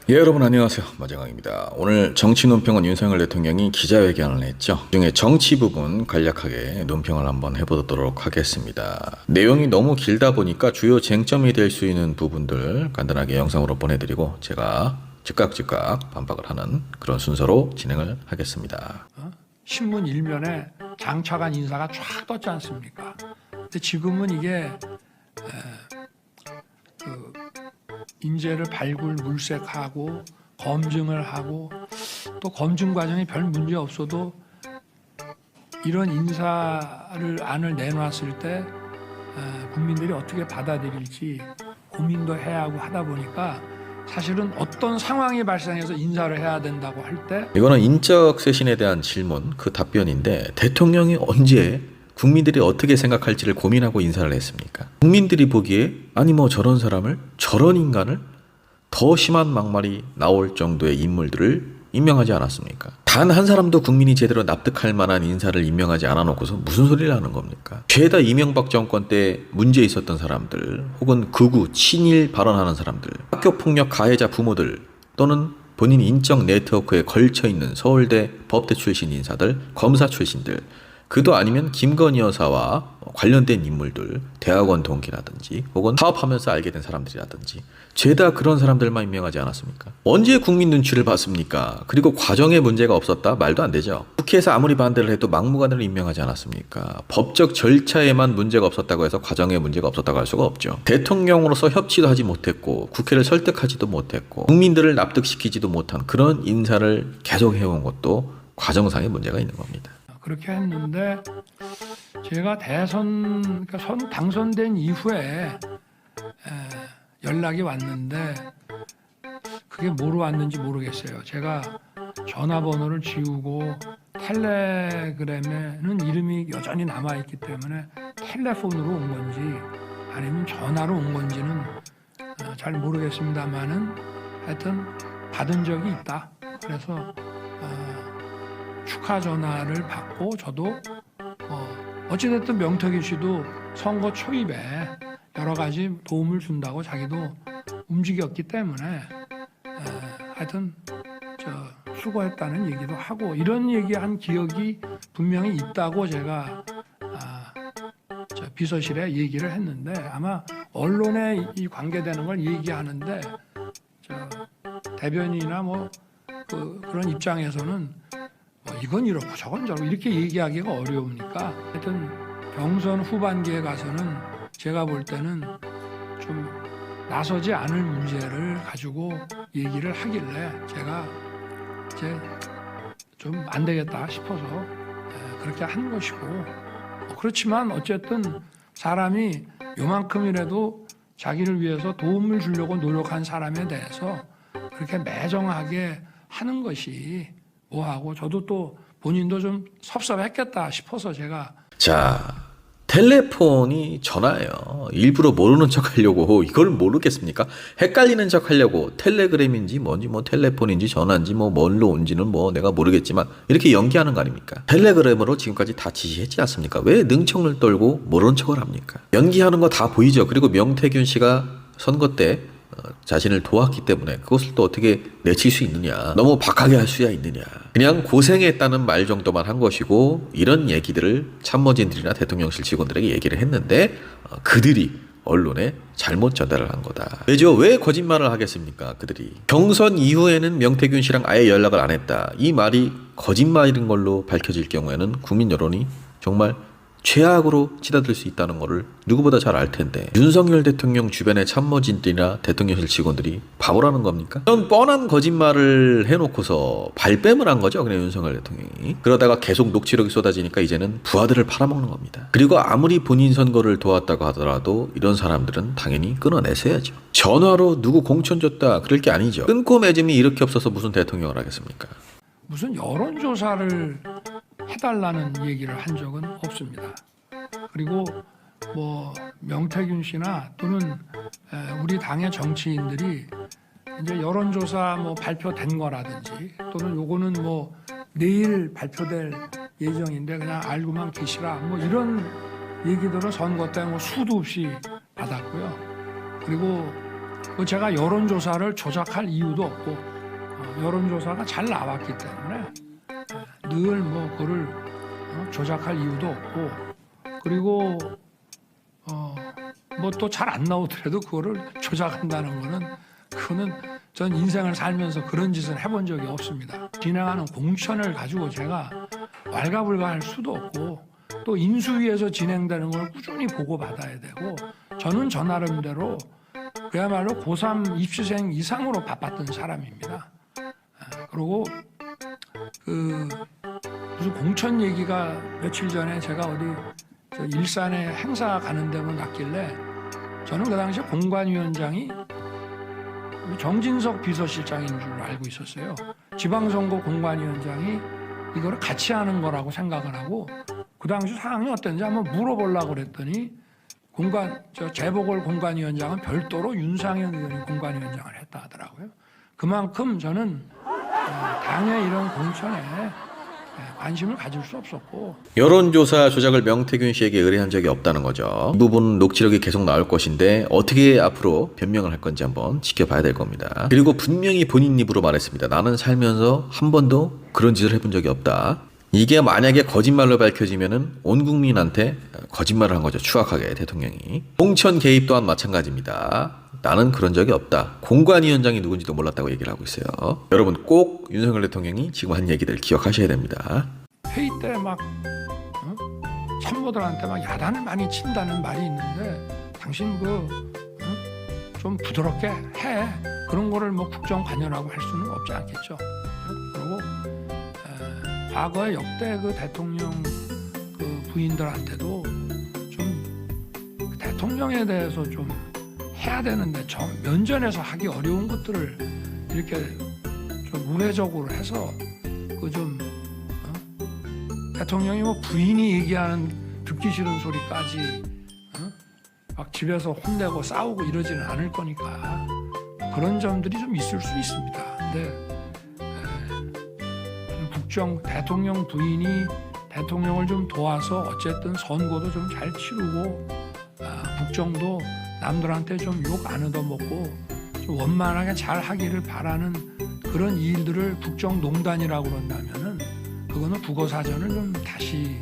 예, 여러분 안녕하세요. 마정강입니다. 오늘 정치논평은 윤석열 대통령이 기자회견을 했죠. 그중에 정치 부분 간략하게 논평을 한번 해보도록 하겠습니다. 내용이 너무 길다 보니까 주요 쟁점이 될 수 있는 부분들 간단하게 영상으로 보내드리고 제가 즉각 반박을 하는 그런 순서로 진행을 하겠습니다. 신문 일면에 장차관 인사가 쫙 떴지 않습니까? 근데 지금은 이게 인재를 발굴 물색하고 검증을 하고 또 검증 과정에 별 문제 없어도 이런 인사를 안을 내놨을 때 국민들이 어떻게 받아들일지 고민도 해야 하고 하다 보니까 사실은 어떤 상황이 발생해서 인사를 해야 된다고 할 때 이거는 인적 쇄신에 대한 질문 그 답변인데 대통령이 언제 국민들이 어떻게 생각할지를 고민하고 인사를 했습니까? 국민들이 보기에 아니 뭐 저런 사람을 저런 인간을 더 심한 막말이 나올 정도의 인물들을 임명하지 않았습니까? 단 한 사람도 국민이 제대로 납득할 만한 인사를 임명하지 않아 놓고서 무슨 소리를 하는 겁니까? 죄다 이명박 정권 때 문제 있었던 사람들 혹은 극우 친일 발언하는 사람들 학교폭력 가해자 부모들 또는 본인 인적 네트워크에 걸쳐있는 서울대 법대 출신 인사들 검사 출신들 그도 아니면 김건희 여사와 관련된 인물들, 대학원 동기라든지 혹은 사업하면서 알게 된 사람들이라든지 죄다 그런 사람들만 임명하지 않았습니까? 언제 국민 눈치를 봤습니까? 그리고 과정에 문제가 없었다? 말도 안 되죠. 국회에서 아무리 반대를 해도 막무가내로 임명하지 않았습니까? 법적 절차에만 문제가 없었다고 해서 과정에 문제가 없었다고 할 수가 없죠. 대통령으로서 협치도 하지 못했고 국회를 설득하지도 못했고 국민들을 납득시키지도 못한 그런 인사를 계속 해온 것도 과정상의 문제가 있는 겁니다. 그렇게 했는데 제가 당선된 이후에 연락이 왔는데 그게 뭐로 왔는지 모르겠어요. 제가 전화번호를 지우고 텔레그램에는 이름이 여전히 남아있기 때문에 텔레폰으로 온 건지 아니면 전화로 온 건지는 잘 모르겠습니다만은 하여튼 받은 적이 있다. 그래서 축하 전화를 받고 저도 어찌됐든 명태균 씨도 선거 초입에 여러 가지 도움을 준다고 자기도 움직였기 때문에 하여튼 수고했다는 얘기도 하고 이런 얘기한 기억이 분명히 있다고 제가 비서실에 얘기를 했는데 아마 언론에 이 관계되는 걸 얘기하는데 대변인이나 그런 입장에서는 이건 이렇고 저건 저렇고 이렇게 얘기하기가 어려우니까 하여튼 경선 후반기에 가서는 제가 볼 때는 좀 나서지 않을 문제를 가지고 얘기를 하길래 제가 이제 좀 안 되겠다 싶어서 그렇게 한 것이고 그렇지만 어쨌든 사람이 요만큼이라도 자기를 위해서 도움을 주려고 노력한 사람에 대해서 그렇게 매정하게 하는 것이 뭐하고 저도 또 본인도 좀 섭섭했겠다 싶어서 제가 텔레폰이 전화예요. 일부러 모르는 척 하려고 이걸 모르겠습니까? 헷갈리는 척 하려고 텔레그램인지 뭔지 텔레폰인지 전화인지 뭘로 온지는 내가 모르겠지만 이렇게 연기하는 거 아닙니까? 텔레그램으로 지금까지 다 지시했지 않습니까? 왜 능청을 떨고 모르는 척을 합니까? 연기하는 거 다 보이죠. 그리고 명태균 씨가 선거 때 자신을 도왔기 때문에 그것을 또 어떻게 내칠 수 있느냐, 너무 박하게 할 수야 있느냐, 그냥 고생했다는 말 정도만 한 것이고 이런 얘기들을 참모진들이나 대통령실 직원들에게 얘기를 했는데 그들이 언론에 잘못 전달을 한 거다. 왜죠? 왜 거짓말을 하겠습니까? 그들이 경선 이후에는 명태균 씨랑 아예 연락을 안 했다, 이 말이 거짓말인 걸로 밝혀질 경우에는 국민 여론이 정말 최악으로 치닫을 수 있다는 것을 누구보다 잘 알 텐데 윤석열 대통령 주변의 참모진들이나 대통령실 직원들이 바보라는 겁니까? 이런 뻔한 거짓말을 해놓고서 발뺌을 한 거죠. 그냥 윤석열 대통령이. 그러다가 계속 녹취록이 쏟아지니까 이제는 부하들을 팔아먹는 겁니다. 그리고 아무리 본인 선거를 도왔다고 하더라도 이런 사람들은 당연히 끊어내셔야죠. 전화로 누구 공천 줬다 그럴 게 아니죠. 끊고 맺음이 이렇게 없어서 무슨 대통령을 하겠습니까? 무슨 여론조사를 해달라는 얘기를 한 적은 없습니다. 그리고 명태균 씨나 또는 우리 당의 정치인들이 이제 여론조사 발표된 거라든지 또는 요거는 내일 발표될 예정인데 그냥 알고만 계시라 이런 얘기들은 선거 때 수도 없이 받았고요. 그리고 제가 여론조사를 조작할 이유도 없고 여론조사가 잘 나왔기 때문에 늘 뭐 그걸 조작할 이유도 없고, 그리고 뭐 또 잘 안 나오더라도 그거를 조작한다는 그거는 전 인생을 살면서 그런 짓을 해본 적이 없습니다. 진행하는 공천을 가지고 제가 왈가불가할 수도 없고, 또 인수위에서 진행되는 걸 꾸준히 보고받아야 되고, 저는 저 나름대로 그야말로 고3 입시생 이상으로 바빴던 사람입니다. 그리고 무슨 공천 얘기가 며칠 전에 제가 어디 일산에 행사 가는 데만 갔길래, 저는 그 당시에 공관위원장이 정진석 비서실장인 줄 알고 있었어요. 지방선거 공관위원장이 이거를 같이 하는 거라고 생각을 하고, 그 당시 상황이 어땠는지 한번 물어보려고 그랬더니 재보궐 공관위원장은 별도로 윤상현 의원이 공관위원장을 했다 하더라고요. 그만큼 저는 당의 이런 공천에 관심을 가질 수 없었고. 여론조사 조작을 명태균 씨에게 의뢰한 적이 없다는 거죠. 이 부분 녹취록이 계속 나올 것인데 어떻게 앞으로 변명을 할 건지 한번 지켜봐야 될 겁니다. 그리고 분명히 본인 입으로 말했습니다. 나는 살면서 한 번도 그런 짓을 해본 적이 없다. 이게 만약에 거짓말로 밝혀지면은 온 국민한테 거짓말을 한 거죠. 추악하게 대통령이. 공천 개입 또한 마찬가지입니다. 나는 그런 적이 없다. 공관위원장이 누군지도 몰랐다고 얘기를 하고 있어요. 여러분 꼭 윤석열 대통령이 지금 한 얘기들 기억하셔야 됩니다. 회의 때 막 참모들한테 막 야단을 많이 친다는 말이 있는데, 당신 좀 부드럽게 해. 그런 거를 뭐 국정 관여라고 할 수는 없지 않겠죠. 그리고 과거에 역대 대통령 부인들한테도 좀 대통령에 대해서 좀 해야 되는데 면전에서 하기 어려운 것들을 이렇게 좀 우회적으로 해서 대통령이 뭐 부인이 얘기하는 듣기 싫은 소리까지 막 집에서 혼내고 싸우고 이러지는 않을 거니까 그런 점들이 좀 있을 수 있습니다. 근데 대통령 부인이 대통령을 좀 도와서 어쨌든 선거도 좀 잘 치르고, 국정도 남들한테 좀 욕 안 얻어먹고 좀 원만하게 잘 하기를 바라는 그런 일들을 국정농단이라고 그런다면은 그거는 국어사전을 좀 다시.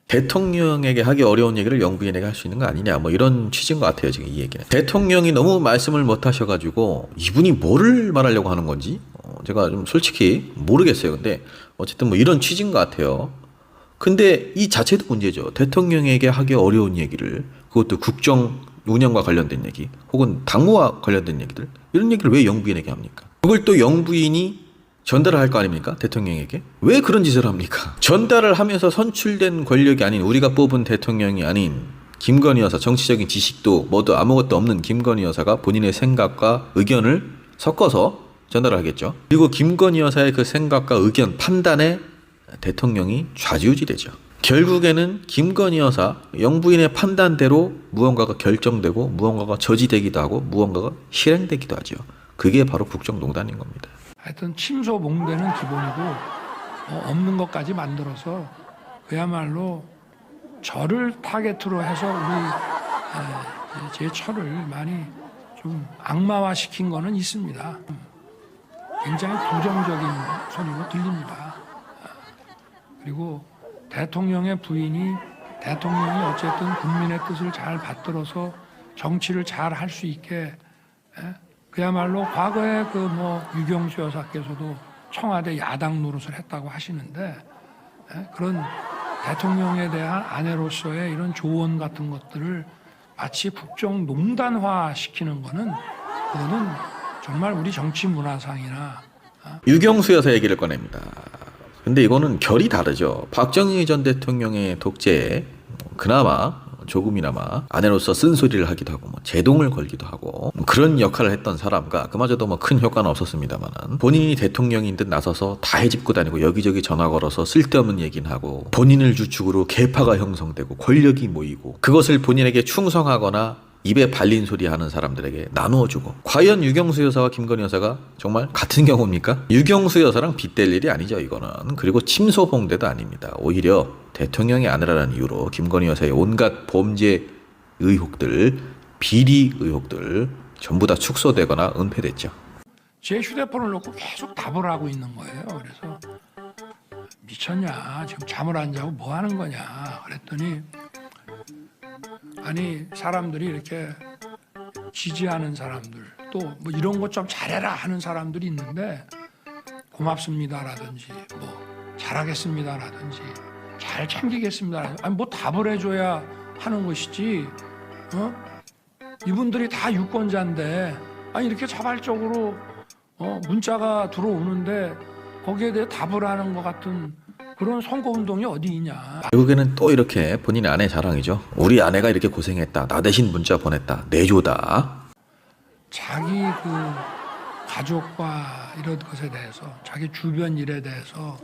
대통령에게 하기 어려운 얘기를 영부인에게 할 수 있는 거 아니냐, 뭐 이런 취지인 것 같아요. 지금 이 얘기는 대통령이 너무 말씀을 못 하셔가지고 이분이 뭐를 말하려고 하는 건지 제가 좀 솔직히 모르겠어요. 근데 어쨌든 뭐 이런 취지인 것 같아요. 근데 이 자체도 문제죠. 대통령에게 하기 어려운 얘기를, 그것도 국정 운영과 관련된 얘기 혹은 당무와 관련된 얘기들, 이런 얘기를 왜 영부인에게 합니까? 그걸 또 영부인이 전달을 할 거 아닙니까? 대통령에게. 왜 그런 짓을 합니까? 전달을 하면서 선출된 권력이 아닌, 우리가 뽑은 대통령이 아닌 김건희 여사, 정치적인 지식도 뭐도 아무것도 없는 김건희 여사가 본인의 생각과 의견을 섞어서 전달을 하겠죠. 그리고 김건희 여사의 그 생각과 의견, 판단에 대통령이 좌지우지되죠. 결국에는 김건희 여사, 영부인의 판단대로 무언가가 결정되고 무언가가 저지되기도 하고 무언가가 실행되기도 하죠. 그게 바로 국정농단인 겁니다. 하여튼 침소봉대는 기본이고 없는 것까지 만들어서 그야말로 저를 타겟으로 해서 제 처를 많이 좀 악마화시킨 거는 있습니다. 굉장히 부정적인 소리로 들립니다. 그리고 대통령의 부인이, 대통령이 어쨌든 국민의 뜻을 잘 받들어서 정치를 잘 할 수 있게, 그야말로 과거에 유경수 여사께서도 청와대 야당 노릇을 했다고 하시는데, 그런 대통령에 대한 아내로서의 이런 조언 같은 것들을 마치 국정농단화 시키는 거는, 그거는 정말 우리 정치 문화상이나. 유경수 여사 얘기를 꺼냅니다. 근데 이거는 결이 다르죠. 박정희 전 대통령의 독재에 그나마 조금이나마 아내로서 쓴소리를 하기도 하고 제동을 걸기도 하고 그런 역할을 했던 사람과, 그마저도 큰 효과는 없었습니다만, 본인이 대통령인 듯 나서서 다 헤집고 다니고 여기저기 전화 걸어서 쓸데없는 얘기는 하고 본인을 주축으로 계파가 형성되고 권력이 모이고 그것을 본인에게 충성하거나 입에 발린 소리 하는 사람들에게 나누어주고. 과연 유경수 여사와 김건희 여사가 정말 같은 경우입니까? 유경수 여사랑 빗댈 일이 아니죠, 이거는. 그리고 침소봉대도 아닙니다. 오히려 대통령의 아내라는 이유로 김건희 여사의 온갖 범죄 의혹들, 비리 의혹들 전부 다 축소되거나 은폐됐죠. 제 휴대폰을 놓고 계속 답을 하고 있는 거예요. 그래서 미쳤냐? 지금 잠을 안 자고 뭐 하는 거냐? 그랬더니 아니 사람들이 이렇게 지지하는 사람들 또 뭐 이런 것 좀 잘해라 하는 사람들이 있는데 고맙습니다라든지 뭐 잘하겠습니다라든지 잘 챙기겠습니다라든지 아니 뭐 답을 해줘야 하는 것이지 이분들이 다 유권자인데 아니 이렇게 자발적으로 문자가 들어오는데 거기에 대해 답을 하는 것 같은 그런 선거운동이 어디 있냐. 결국에는 또 이렇게 본인의 아내 자랑이죠. 우리 아내가 이렇게 고생했다. 나 대신 문자 보냈다. 내조다. 자기 그 가족과 이런 것에 대해서 자기 주변 일에 대해서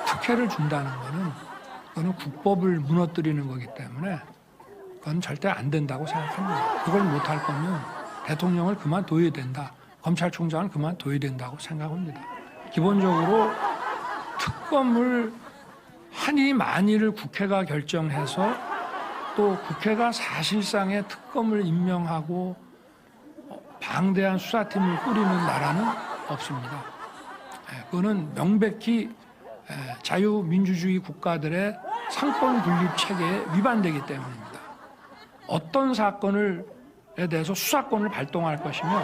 특혜를 준다는 거는 그거는 국법을 무너뜨리는 거기 때문에 그건 절대 안 된다고 생각합니다. 그걸 못할 거면 대통령을 그만둬야 된다. 검찰총장을 그만둬야 된다고 생각합니다. 기본적으로 특검을 하니 마니를 국회가 결정해서 또 국회가 사실상의 특검을 임명하고 방대한 수사팀을 꾸리는 나라는 없습니다. 그거는 명백히 자유민주주의 국가들의 상권 분립 체계에 위반되기 때문입니다. 어떤 사건에 대해서 수사권을 발동할 것이며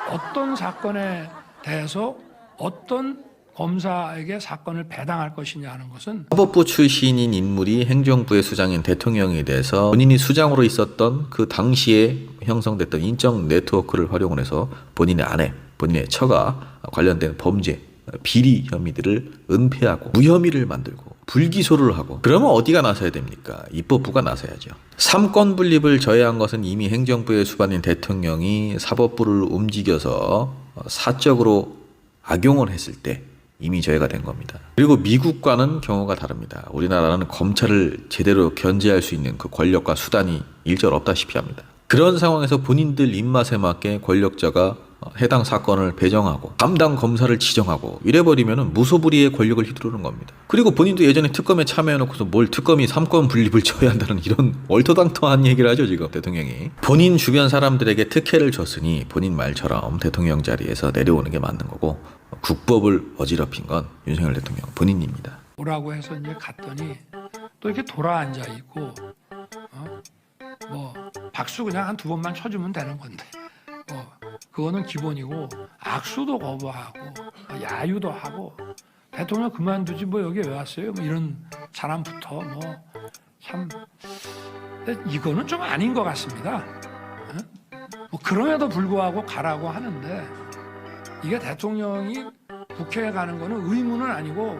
어떤 사건에 대해서 어떤 검사에게 사건을 배당할 것이냐 하는 것은 사법부 출신인 인물이 행정부의 수장인 대통령에 대해서 본인이 수장으로 있었던 그 당시에 형성됐던 인적 네트워크를 활용을 해서 본인의 아내, 본인의 처가 관련된 범죄, 비리 혐의들을 은폐하고 무혐의를 만들고 불기소를 하고 그러면 어디가 나서야 됩니까? 입법부가 나서야죠. 삼권 분립을 저해한 것은 이미 행정부의 수반인 대통령이 사법부를 움직여서 사적으로 악용을 했을 때 이미 저해가 된 겁니다. 그리고 미국과는 경우가 다릅니다. 우리나라는 검찰을 제대로 견제할 수 있는 그 권력과 수단이 일절 없다시피 합니다. 그런 상황에서 본인들 입맛에 맞게 권력자가 해당 사건을 배정하고 담당 검사를 지정하고 이래버리면 무소불위의 권력을 휘두르는 겁니다. 그리고 본인도 예전에 특검에 참여해놓고서 뭘 특검이 삼권 분립을 처해한다는 이런 얼토당토한 얘기를 하죠 지금 대통령이. 본인 주변 사람들에게 특혜를 줬으니 본인 말처럼 대통령 자리에서 내려오는 게 맞는 거고 국법을 어지럽힌 건 윤석열 대통령 본인입니다. 뭐라고 해서 이제 갔더니 또 이렇게 돌아앉아 있고 뭐 박수 그냥 한 2번만 쳐주면 되는 건데 그거는 기본이고 악수도 거부하고 야유도 하고 대통령 그만두지 뭐 여기 왜 왔어요? 뭐 이런 사람부터 뭐 참 이거는 좀 아닌 것 같습니다. 뭐 그럼에도 불구하고 가라고 하는데 이게 대통령이 국회에 가는 거는 의무는 아니고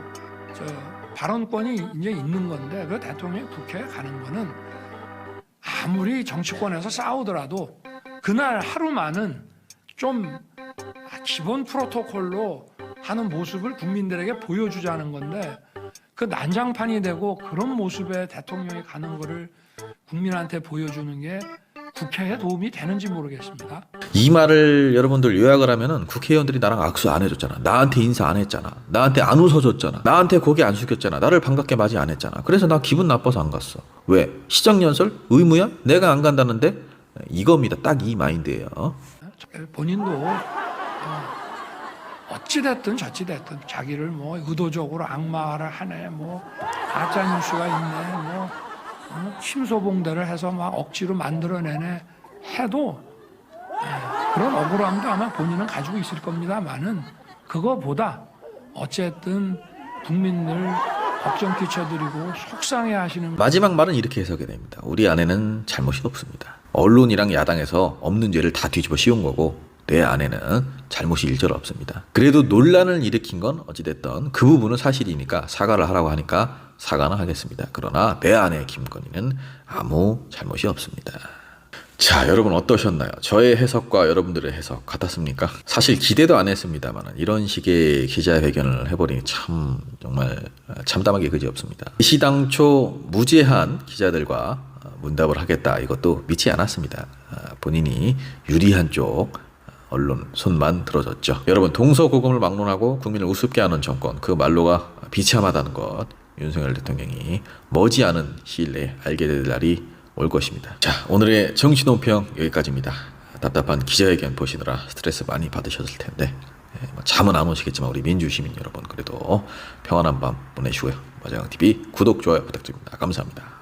발언권이 이제 있는 건데 그 대통령이 국회에 가는 거는 아무리 정치권에서 싸우더라도 그날 하루만은 좀 기본 프로토콜로 하는 모습을 국민들에게 보여주자는 건데 그 난장판이 되고 그런 모습에 대통령이 가는 거를 국민한테 보여주는 게 국회에 도움이 되는지 모르겠습니다. 이 말을 여러분들 요약을 하면은 국회의원들이 나랑 악수 안 해줬잖아. 나한테 인사 안 했잖아. 나한테 안 웃어줬잖아. 나한테 고개 안 숙였잖아. 나를 반갑게 맞이 안 했잖아. 그래서 나 기분 나빠서 안 갔어. 왜? 시정연설? 의무야? 내가 안 간다는데? 이겁니다. 딱 이 마인드예요. 본인도 어찌됐든 저찌됐든 자기를 뭐 의도적으로 악마를 하네 뭐 가짜 뉴스가 있네 뭐 침소봉대를 해서 막 억지로 만들어내네 해도 그런 억울함도 아마 본인은 가지고 있을 겁니다만은 그거보다 어쨌든 국민들 걱정 끼쳐드리고 속상해하시는 마지막 말은 이렇게 해석이 됩니다. 우리 아내는 잘못이 없습니다. 언론이랑 야당에서 없는 죄를 다 뒤집어 씌운 거고 내 아내는 잘못이 일절 없습니다. 그래도 논란을 일으킨 건 어찌됐든 그 부분은 사실이니까 사과를 하라고 하니까 사과는 하겠습니다. 그러나 내 아내 김건희는 아무 잘못이 없습니다. 자, 여러분 어떠셨나요? 저의 해석과 여러분들의 해석 같았습니까? 사실 기대도 안 했습니다만 이런 식의 기자회견을 해버리니 참 정말 참담하게 그지없습니다. 시당초 무제한 기자들과 문답을 하겠다 이것도 믿지 않았습니다. 본인이 유리한 쪽 언론 손만 들어줬죠. 여러분 동서고금을 막론하고 국민을 우습게 하는 정권 그 말로가 비참하다는 것 윤석열 대통령이 머지않은 시일 내에 알게 될 날이 올 것입니다. 자, 오늘의 정치논평 여기까지입니다. 답답한 기자회견 보시느라 스트레스 많이 받으셨을 텐데 뭐 잠은 안 오시겠지만 우리 민주시민 여러분 그래도 평안한 밤 보내시고요. 마장TV 구독, 좋아요 부탁드립니다. 감사합니다.